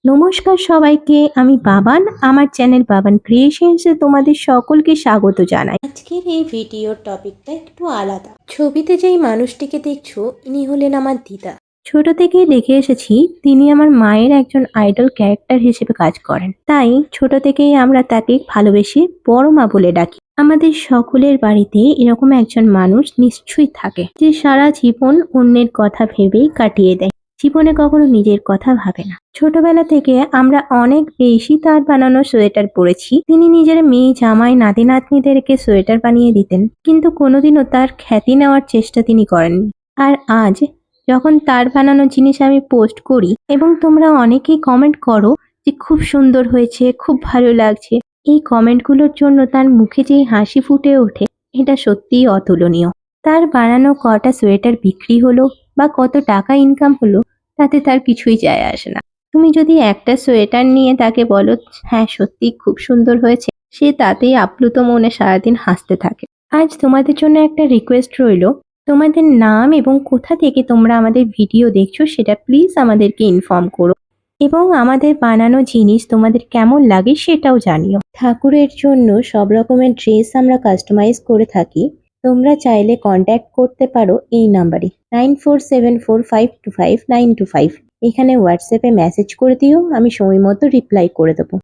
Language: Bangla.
নমস্কার সবাইকে, আমি বাবান। আমার চ্যানেল বাবান ক্রিয়েশনসে তোমাদের সকলকে স্বাগত জানাই। আজকের এই ভিডিওর টপিকটা একটু আলাদা। ছবিতে যেই মানুষটিকে দেখছো, ইনি হলেন আমার দিদা। ছোট থেকেই দেখে এসেছি তিনি আমার মায়ের একজন আইডল ক্যারেক্টার হিসেবে কাজ করেন। তাই ছোট থেকেই আমরা তাকে ভালোবেসে বড় মা বলে ডাকি। আমাদের সকলের বাড়িতে এরকম একজন মানুষ নিশ্চয়ই থাকে, যে সারা জীবন অন্যের কথা ভেবেই কাটিয়ে দেয়, জীবনে কখনো নিজের কথা ভাবে না। ছোটবেলা থেকে আমরা অনেক বেশি তার বানানো সোয়েটার পরেছি। তিনি নিজের মেয়ে, জামাই, নাতি নাতনিদেরকে সোয়েটার বানিয়ে দিতেন, কিন্তু কোনোদিনও তার খ্যাতি নেওয়ার চেষ্টা তিনি করেননি। আর আজ যখন তার বানানো জিনিস আমি পোস্ট করি এবং তোমরা অনেকেই কমেন্ট করো যে খুব সুন্দর হয়েছে, খুব ভালো লাগছে, এই কমেন্টগুলোর জন্য তার মুখে যে হাসি ফুটে ওঠে, এটা সত্যিই অতুলনীয়। তার বানানো কটা সোয়েটার বিক্রি হলো বা কত টাকা ইনকাম হলো, তাতে তার কিছুই যায় আসে না। তুমি যদি একটা সোয়েটার নিয়ে তাকে বলো হ্যাঁ সত্যি খুব সুন্দর হয়েছে, সে তাতেই আপ্লুত মনে সারাদিন হাসতে থাকে। আজ তোমাদের জন্য একটা রিকোয়েস্ট রইল, তোমাদের নাম এবং কোথা থেকে তোমরা আমাদের ভিডিও দেখছো সেটা প্লিজ আমাদেরকে ইনফর্ম করো, এবং আমাদের বানানো জিনিস তোমাদের কেমন লাগে সেটাও জানিও। ঠাকুরের জন্য সব রকমের ড্রেস আমরা কাস্টমাইজ করে থাকি। তোমরা চাইলে কন্ট্যাক্ট করতে পারো এই নাম্বারে 9474525925। এখানে হোয়াটসঅ্যাপে মেসেজ করে দিও, আমি সময় মতো রিপ্লাই করে দেবো।